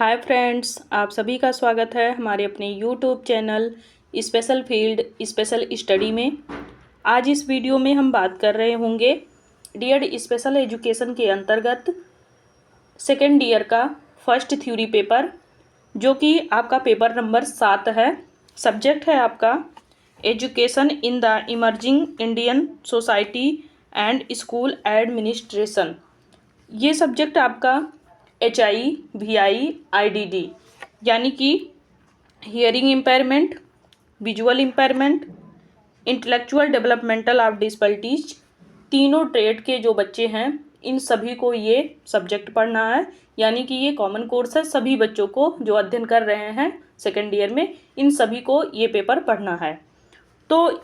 Hi friends, आप सभी का स्वागत है हमारे अपने YouTube channel special field special study में। आज इस वीडियो में हम बात कर रहे होंगे डीएड स्पेशल एजुकेशन के अंतर्गत सेकेंड ईयर का फर्स्ट थ्योरी पेपर, जो कि आपका पेपर नंबर 7 है। सब्जेक्ट है आपका education in the emerging Indian society and school administration. ये सब्जेक्ट आपका HI VI IDD यानी कि hearing impairment, visual impairment, intellectual developmental of disabilities, तीनों ट्रेड के जो बच्चे हैं इन सभी को ये सब्जेक्ट पढ़ना है। यानी कि ये कॉमन कोर्स है, सभी बच्चों को जो अध्ययन कर रहे हैं सेकेंड ईयर में इन सभी को ये पेपर पढ़ना है। तो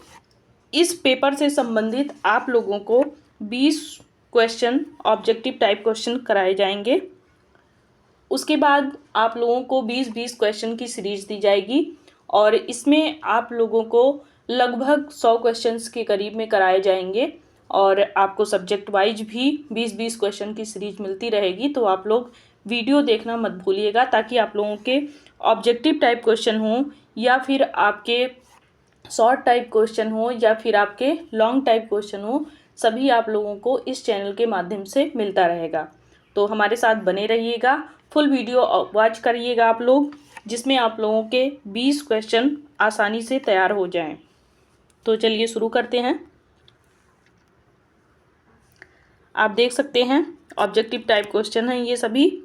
इस पेपर से संबंधित आप लोगों को 20 क्वेश्चन ऑब्जेक्टिव टाइप क्वेश्चन कराए जाएंगे। उसके बाद आप लोगों को 20-20 क्वेश्चन की सीरीज दी जाएगी और इसमें आप लोगों को लगभग 100 क्वेश्चंस के करीब में कराए जाएंगे और आपको सब्जेक्ट वाइज भी 20-20 क्वेश्चन की सीरीज मिलती रहेगी। तो आप लोग वीडियो देखना मत भूलिएगा, ताकि आप लोगों के ऑब्जेक्टिव टाइप क्वेश्चन हो या फिर आपके शॉर्ट टाइप क्वेश्चन हो या फिर आपके लॉन्ग टाइप क्वेश्चन हो, सभी आप लोगों को इस चैनल के माध्यम से मिलता रहेगा। तो हमारे साथ बने रहिएगा, फुल वीडियो वॉच करिएगा आप लोग, जिसमें आप लोगों के 20 क्वेश्चन आसानी से तैयार हो जाएं। तो चलिए शुरू करते हैं। आप देख सकते हैं ऑब्जेक्टिव टाइप क्वेश्चन हैं ये सभी।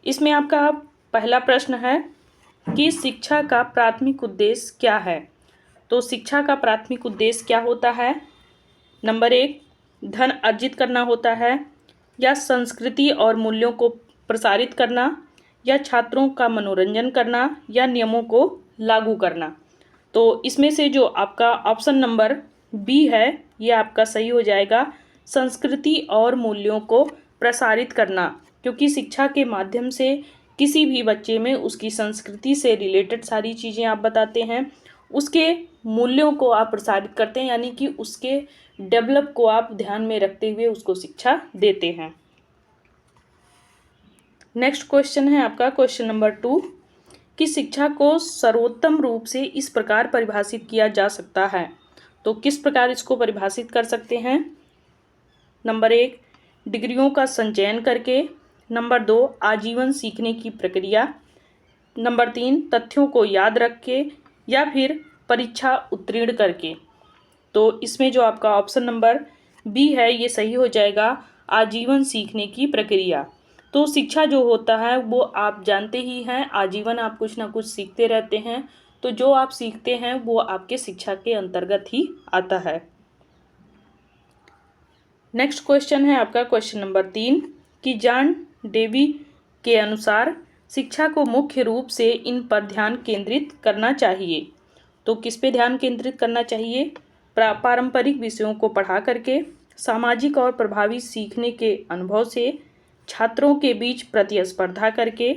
इसमें आपका पहला प्रश्न है कि शिक्षा का प्राथमिक उद्देश्य क्या है। तो शिक्षा का प्राथमिक उद्देश्य क्या होता है? नंबर 1, धन अर्जित करना होता है, या संस्कृति और मूल्यों को प्रसारित करना, या छात्रों का मनोरंजन करना, या नियमों को लागू करना। तो इसमें से जो आपका ऑप्शन नंबर बी है ये आपका सही हो जाएगा, संस्कृति और मूल्यों को प्रसारित करना। क्योंकि शिक्षा के माध्यम से किसी भी बच्चे में उसकी संस्कृति से रिलेटेड सारी चीज़ें आप बताते हैं, उसके मूल्यों को आप प्रसारित करते हैं, यानी कि उसके डेवलप को आप ध्यान में रखते हुए उसको शिक्षा देते हैं। नेक्स्ट क्वेश्चन है आपका क्वेश्चन नंबर 2 कि शिक्षा को सर्वोत्तम रूप से इस प्रकार परिभाषित किया जा सकता है। तो किस प्रकार इसको परिभाषित कर सकते हैं? नंबर 1, डिग्रियों का संचयन करके। नंबर 2, आजीवन सीखने की प्रक्रिया। नंबर 3, तथ्यों को याद रख के, या फिर परीक्षा उत्तीर्ण करके। तो इसमें जो आपका ऑप्शन नंबर बी है ये सही हो जाएगा, आजीवन सीखने की प्रक्रिया। तो शिक्षा जो होता है वो आप जानते ही हैं, आजीवन आप कुछ ना कुछ सीखते रहते हैं। तो जो आप सीखते हैं वो आपके शिक्षा के अंतर्गत ही आता है। नेक्स्ट क्वेश्चन है आपका क्वेश्चन नंबर 3 कि जॉन डेवी के अनुसार शिक्षा को मुख्य रूप से इन पर ध्यान केंद्रित करना चाहिए। तो किस पे ध्यान केंद्रित करना चाहिए? पारंपरिक विषयों को पढ़ा करके, सामाजिक और प्रभावी सीखने के अनुभव से, छात्रों के बीच प्रतिस्पर्धा करके,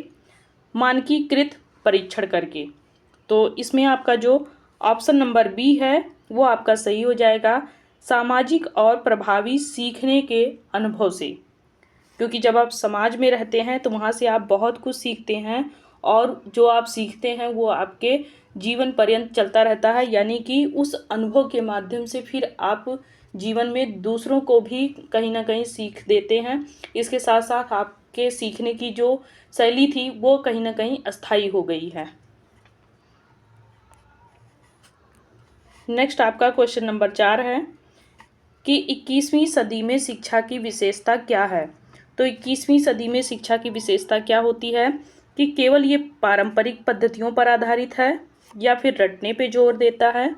मानकीकृत परीक्षण करके। तो इसमें आपका जो ऑप्शन नंबर बी है वो आपका सही हो जाएगा, सामाजिक और प्रभावी सीखने के अनुभव से। क्योंकि जब आप समाज में रहते हैं तो वहाँ से आप बहुत कुछ सीखते हैं और जो आप सीखते हैं वो आपके जीवन पर्यंत चलता रहता है। यानी कि उस अनुभव के माध्यम से फिर आप जीवन में दूसरों को भी कहीं ना कहीं सीख देते हैं। इसके साथ साथ आपके सीखने की जो शैली थी वो कहीं ना कहीं अस्थायी हो गई है। नेक्स्ट आपका क्वेश्चन नंबर 4 है कि 21वीं सदी में शिक्षा की विशेषता क्या है। तो 21वीं सदी में शिक्षा की विशेषता क्या होती है कि केवल ये पारंपरिक पद्धतियों पर आधारित है, या फिर रटने पे जोर देता है,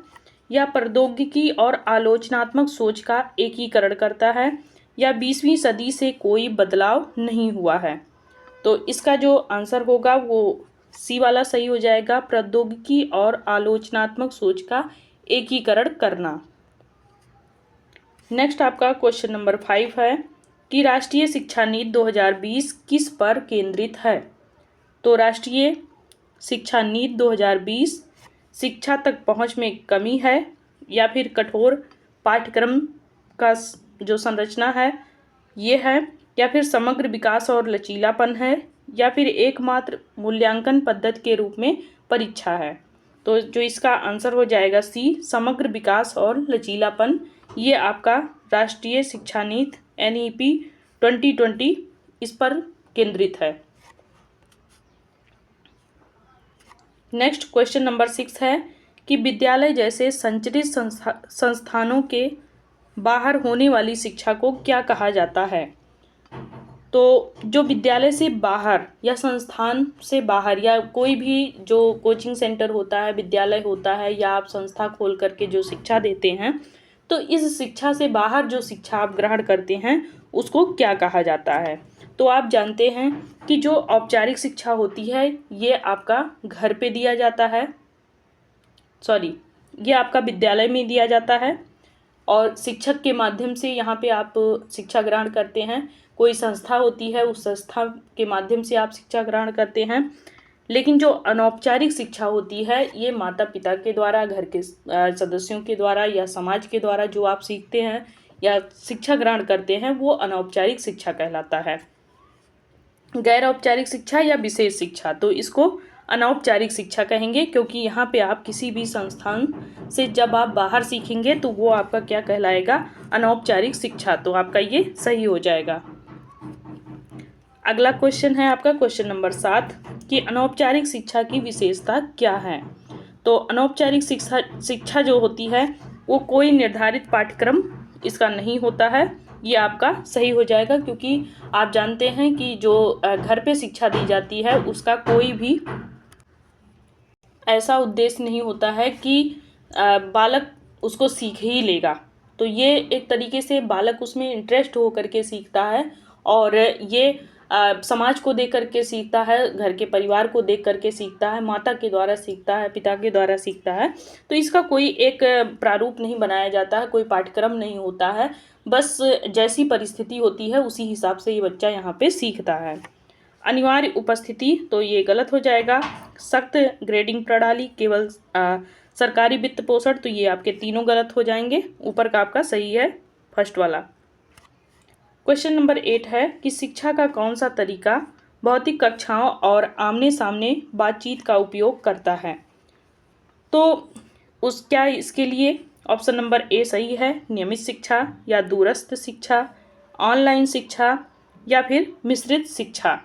या प्रौद्योगिकी और आलोचनात्मक सोच का एकीकरण करता है, या 20वीं सदी से कोई बदलाव नहीं हुआ है। तो इसका जो आंसर होगा वो सी वाला सही हो जाएगा, प्रौद्योगिकी और आलोचनात्मक सोच का एकीकरण करना। नेक्स्ट आपका क्वेश्चन नंबर 5 है कि राष्ट्रीय शिक्षा नीति 2020 किस पर केंद्रित है। तो राष्ट्रीय शिक्षा नीति 2020 शिक्षा तक पहुंच में कमी है, या फिर कठोर पाठ्यक्रम का जो संरचना है ये है, या फिर समग्र विकास और लचीलापन है, या फिर एकमात्र मूल्यांकन पद्धति के रूप में परीक्षा है। तो जो इसका आंसर हो जाएगा सी, समग्र विकास और लचीलापन। ये आपका राष्ट्रीय शिक्षा नीति NEP 2020 इस पर केंद्रित है। नेक्स्ट क्वेश्चन नंबर 6 है कि विद्यालय जैसे संचरित संस्थानों के बाहर होने वाली शिक्षा को क्या कहा जाता है। तो जो विद्यालय से बाहर या संस्थान से बाहर या कोई भी जो कोचिंग सेंटर होता है, विद्यालय होता है, या आप संस्था खोल करके जो शिक्षा देते हैं, तो इस शिक्षा से बाहर जो शिक्षा आप ग्रहण करते हैं उसको क्या कहा जाता है। तो आप जानते हैं कि जो औपचारिक शिक्षा होती है ये आपका घर पे दिया जाता है, ये आपका विद्यालय में दिया जाता है और शिक्षक के माध्यम से यहाँ पे आप शिक्षा ग्रहण करते हैं। कोई संस्था होती है, उस संस्था के माध्यम से आप शिक्षा ग्रहण करते हैं। लेकिन जो अनौपचारिक शिक्षा होती है ये माता पिता के द्वारा, घर के सदस्यों के द्वारा या समाज के द्वारा जो आप सीखते हैं या शिक्षा ग्रहण करते हैं वो अनौपचारिक शिक्षा कहलाता है। गैर औपचारिक शिक्षा या विशेष शिक्षा, तो इसको अनौपचारिक शिक्षा कहेंगे, क्योंकि यहाँ पे आप किसी भी संस्थान से जब आप बाहर सीखेंगे तो वो आपका क्या कहलाएगा, अनौपचारिक शिक्षा। तो आपका ये सही हो जाएगा। अगला क्वेश्चन है आपका क्वेश्चन नंबर 7 कि अनौपचारिक शिक्षा की विशेषता क्या है। तो अनौपचारिक शिक्षा जो होती है वो कोई निर्धारित पाठ्यक्रम इसका नहीं होता है। ये आपका सही हो जाएगा, क्योंकि आप जानते हैं कि जो घर पे शिक्षा दी जाती है उसका कोई भी ऐसा उद्देश्य नहीं होता है कि बालक उसको सीख ही लेगा। तो ये एक तरीके से बालक उसमें इंटरेस्ट हो करके सीखता है और ये समाज को देख करके सीखता है, घर के परिवार को देख करके सीखता है, माता के द्वारा सीखता है, पिता के द्वारा सीखता है। तो इसका कोई एक प्रारूप नहीं बनाया जाता है, कोई पाठ्यक्रम नहीं होता है, बस जैसी परिस्थिति होती है उसी हिसाब से ये बच्चा यहाँ पे सीखता है। अनिवार्य उपस्थिति, तो ये गलत हो जाएगा। सख्त ग्रेडिंग प्रणाली, केवल सरकारी वित्त पोषण, तो ये आपके तीनों गलत हो जाएंगे। ऊपर का आपका सही है फर्स्ट वाला। क्वेश्चन नंबर 8 है कि शिक्षा का कौन सा तरीका भौतिक कक्षाओं और आमने सामने बातचीत का उपयोग करता है। तो इसके लिए ऑप्शन नंबर ए सही है, नियमित शिक्षा या दूरस्थ शिक्षा, ऑनलाइन शिक्षा या फिर मिश्रित शिक्षा।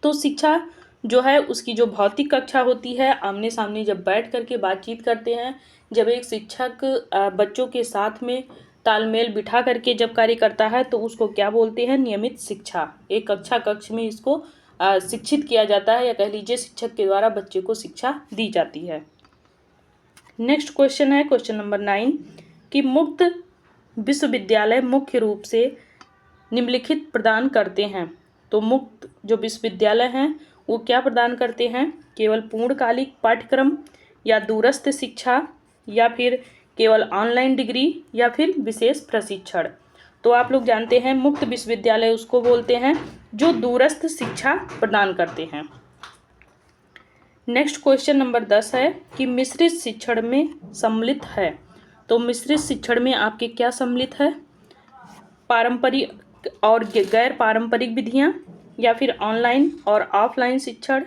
तो शिक्षा जो है उसकी जो भौतिक कक्षा होती है, आमने सामने जब बैठ करके बातचीत करते हैं, जब एक शिक्षक बच्चों के साथ में तालमेल बिठा करके जब कार्य करता है तो उसको क्या बोलते हैं, नियमित शिक्षा। एक कक्ष में इसको शिक्षित किया जाता है, या कह लीजिए शिक्षक के द्वारा बच्चे को शिक्षा दी जाती है। नेक्स्ट क्वेश्चन है क्वेश्चन नंबर 9 कि मुक्त विश्वविद्यालय मुख्य रूप से निम्नलिखित प्रदान करते हैं। तो मुक्त जो विश्वविद्यालय हैं वो क्या प्रदान करते हैं, केवल पूर्णकालिक पाठ्यक्रम या दूरस्थ शिक्षा या फिर केवल ऑनलाइन डिग्री या फिर विशेष प्रशिक्षण। तो आप लोग जानते हैं मुक्त विश्वविद्यालय उसको बोलते हैं जो दूरस्थ शिक्षा प्रदान करते हैं। नेक्स्ट क्वेश्चन नंबर 10 है कि मिश्रित शिक्षण में सम्मिलित है। तो मिश्रित शिक्षण में आपके क्या सम्मिलित है, पारंपरिक और गैर पारंपरिक विधियां, या फिर ऑनलाइन और ऑफलाइन शिक्षण,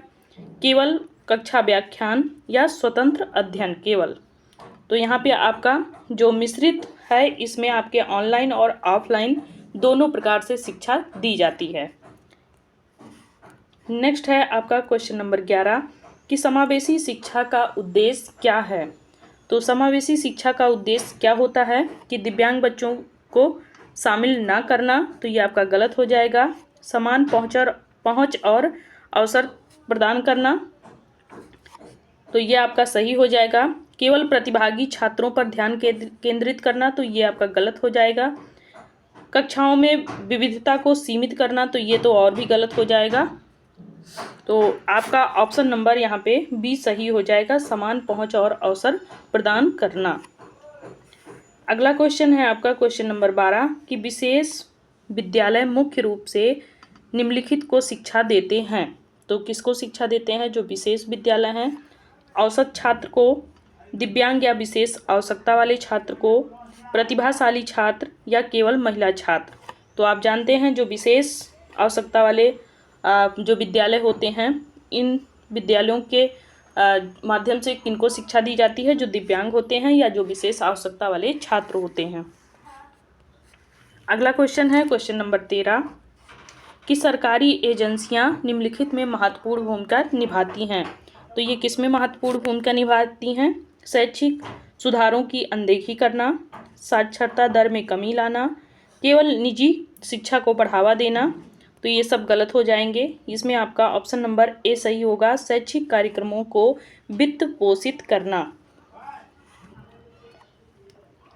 केवल कक्षा व्याख्यान या स्वतंत्र अध्ययन केवल। तो यहाँ पे आपका जो मिश्रित है इसमें आपके ऑनलाइन और ऑफलाइन दोनों प्रकार से शिक्षा दी जाती है। नेक्स्ट है आपका क्वेश्चन नंबर 11 कि समावेशी शिक्षा का उद्देश्य क्या है। तो समावेशी शिक्षा का उद्देश्य क्या होता है कि दिव्यांग बच्चों को शामिल ना करना, तो ये आपका गलत हो जाएगा। समान पहुंच और अवसर प्रदान करना, तो ये आपका सही हो जाएगा। केवल प्रतिभागी छात्रों पर ध्यान केंद्रित करना, तो ये आपका गलत हो जाएगा। कक्षाओं में विविधता को सीमित करना, तो ये तो और भी गलत हो जाएगा। तो आपका ऑप्शन नंबर यहाँ पे बी सही हो जाएगा, समान पहुंच और अवसर प्रदान करना। अगला क्वेश्चन है आपका क्वेश्चन नंबर 12 कि विशेष विद्यालय मुख्य रूप से निम्नलिखित को शिक्षा देते हैं। तो किसको शिक्षा देते हैं, जो विशेष विद्यालय हैं, औसत छात्र को, दिव्यांग या विशेष आवश्यकता वाले छात्र को, प्रतिभाशाली छात्र या केवल महिला छात्र। तो आप जानते हैं जो विशेष आवश्यकता वाले जो विद्यालय होते हैं, इन विद्यालयों के माध्यम से किनको शिक्षा दी जाती है? जो दिव्यांग होते हैं या जो विशेष आवश्यकता वाले छात्र होते हैं। अगला क्वेश्चन है क्वेश्चन नंबर 13 कि सरकारी एजेंसियां निम्नलिखित में महत्वपूर्ण भूमिका निभाती हैं। तो ये किस में महत्वपूर्ण भूमिका निभाती हैं? शैक्षिक सुधारों की अनदेखी करना, साक्षरता दर में कमी लाना, केवल निजी शिक्षा को बढ़ावा देना। तो ये सब गलत हो जाएंगे। इसमें आपका ऑप्शन नंबर ए सही होगा, शैक्षिक कार्यक्रमों को वित्त पोषित करना।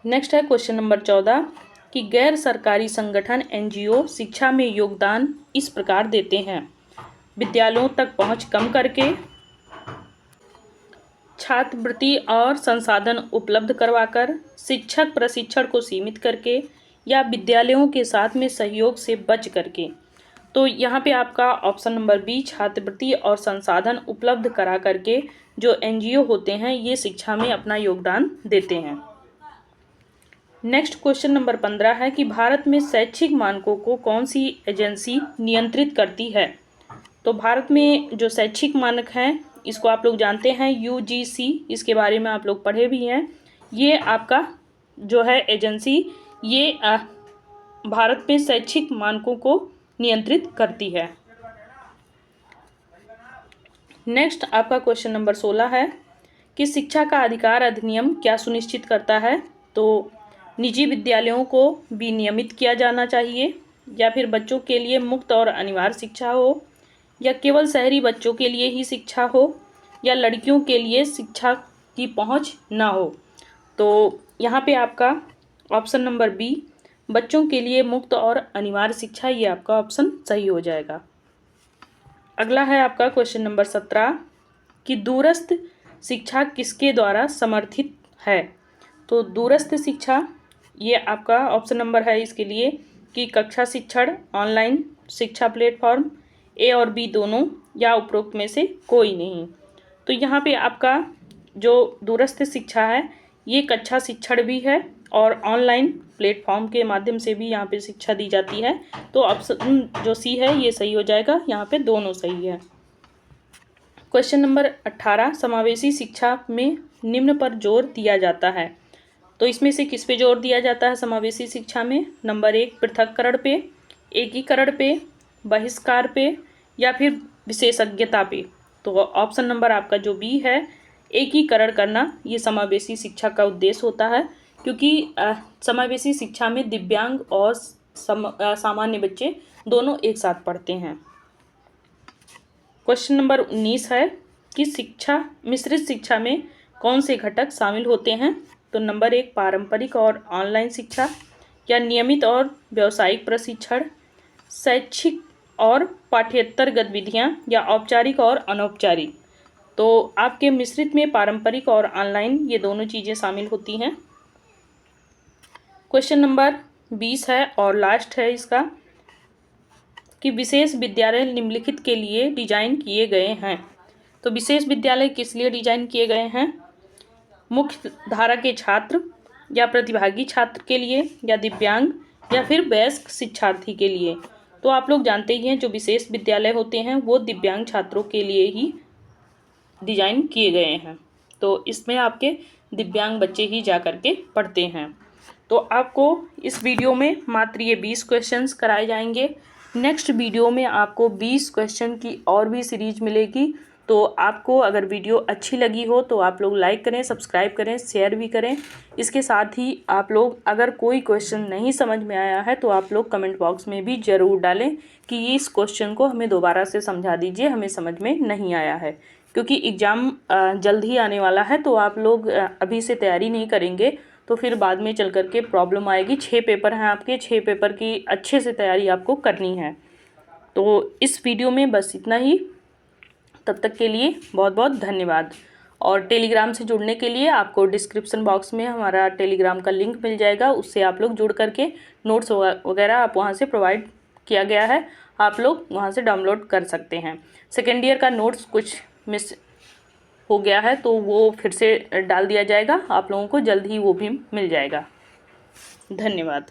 नेक्स्ट है क्वेश्चन नंबर 14 कि गैर सरकारी संगठन एनजीओ शिक्षा में योगदान इस प्रकार देते हैं। विद्यालयों तक पहुंच कम करके, छात्रवृत्ति और संसाधन उपलब्ध करवाकर, शिक्षक प्रशिक्षण को सीमित करके, या विद्यालयों के साथ में सहयोग से बच करके। तो यहाँ पे आपका ऑप्शन नंबर बी, छात्रवृत्ति और संसाधन उपलब्ध करा करके जो एनजीओ होते हैं ये शिक्षा में अपना योगदान देते हैं। नेक्स्ट क्वेश्चन नंबर 15 है कि भारत में शैक्षिक मानकों को कौन सी एजेंसी नियंत्रित करती है। तो भारत में जो शैक्षिक मानक हैं इसको आप लोग जानते हैं यूजीसी, इसके बारे में आप लोग पढ़े भी हैं। ये आपका जो है एजेंसी ये भारत में शैक्षिक मानकों को नियंत्रित करती है। नेक्स्ट आपका क्वेश्चन नंबर 16 है कि शिक्षा का अधिकार अधिनियम क्या सुनिश्चित करता है। तो निजी विद्यालयों को विनियमित किया जाना चाहिए, या फिर बच्चों के लिए मुफ्त और अनिवार्य शिक्षा हो, या केवल शहरी बच्चों के लिए ही शिक्षा हो, या लड़कियों के लिए शिक्षा की पहुंच ना हो। तो यहाँ पे आपका ऑप्शन नंबर बी, बच्चों के लिए मुफ्त और अनिवार्य शिक्षा, ये आपका ऑप्शन सही हो जाएगा। अगला है आपका क्वेश्चन नंबर 17 कि दूरस्थ शिक्षा किसके द्वारा समर्थित है। तो दूरस्थ शिक्षा ये आपका ऑप्शन नंबर है इसके लिए कि कक्षा शिक्षण, ऑनलाइन शिक्षा प्लेटफॉर्म, ए और बी दोनों, या उपरोक्त में से कोई नहीं। तो यहाँ पे आपका जो दूरस्थ शिक्षा है ये कक्षा शिक्षण भी है और ऑनलाइन प्लेटफॉर्म के माध्यम से भी यहाँ पे शिक्षा दी जाती है। तो ऑप्शन जो सी है ये सही हो जाएगा, यहाँ पे दोनों सही है। क्वेश्चन नंबर 18 समावेशी शिक्षा में निम्न पर जोर दिया जाता है। तो इसमें से किस पे जोर दिया जाता है समावेशी शिक्षा में? नंबर 1 पृथक्करण पे, एकीकरण पे, बहिष्कार पे, या फिर विशेषज्ञता पे। तो ऑप्शन नंबर आपका जो बी है, एकीकरण करना, ये समावेशी शिक्षा का उद्देश्य होता है, क्योंकि समावेशी शिक्षा में दिव्यांग और सामान्य बच्चे दोनों एक साथ पढ़ते हैं। क्वेश्चन नंबर 19 है कि शिक्षा मिश्रित शिक्षा में कौन से घटक शामिल होते हैं। तो नंबर 1 पारंपरिक और ऑनलाइन शिक्षा, या नियमित और व्यावसायिक प्रशिक्षण, शैक्षिक और पाठ्येतर गतिविधियां, या औपचारिक और अनौपचारिक। तो आपके मिश्रित में पारंपरिक और ऑनलाइन ये दोनों चीज़ें शामिल होती हैं। क्वेश्चन नंबर 20 है और लास्ट है इसका कि विशेष विद्यालय निम्नलिखित के लिए डिजाइन किए गए हैं। तो विशेष विद्यालय किस लिए डिजाइन किए गए हैं? मुख्य धारा के छात्र, या प्रतिभागी छात्र के लिए, या दिव्यांग, या फिर वयस्क शिक्षार्थी के लिए। तो आप लोग जानते ही हैं जो विशेष विद्यालय होते हैं वो दिव्यांग छात्रों के लिए ही डिजाइन किए गए हैं। तो इसमें आपके दिव्यांग बच्चे ही जा कर के पढ़ते हैं। तो आपको इस वीडियो में मात्र ये 20 क्वेश्चंस कराए जाएंगे। नेक्स्ट वीडियो में आपको 20 क्वेश्चन की और भी सीरीज मिलेगी। तो आपको अगर वीडियो अच्छी लगी हो तो आप लोग लाइक करें, सब्सक्राइब करें, शेयर भी करें। इसके साथ ही आप लोग अगर कोई क्वेश्चन नहीं समझ में आया है तो आप लोग कमेंट बॉक्स में भी ज़रूर डालें कि इस क्वेश्चन को हमें दोबारा से समझा दीजिए, हमें समझ में नहीं आया है। क्योंकि एग्ज़ाम जल्द ही आने वाला है, तो आप लोग अभी से तैयारी नहीं करेंगे तो फिर बाद में चल कर के प्रॉब्लम आएगी। 6 पेपर हैं आपके, 6 पेपर की अच्छे से तैयारी आपको करनी है। तो इस वीडियो में बस इतना ही। तब तक के लिए बहुत बहुत धन्यवाद। और टेलीग्राम से जुड़ने के लिए आपको डिस्क्रिप्शन बॉक्स में हमारा टेलीग्राम का लिंक मिल जाएगा, उससे आप लोग जुड़ करके नोट्स वगैरह आप वहाँ से प्रोवाइड किया गया है, आप लोग वहाँ से डाउनलोड कर सकते हैं। सेकेंड ईयर का नोट्स कुछ मिस हो गया है तो वो फिर से डाल दिया जाएगा, आप लोगों को जल्द ही वो भी मिल जाएगा। धन्यवाद।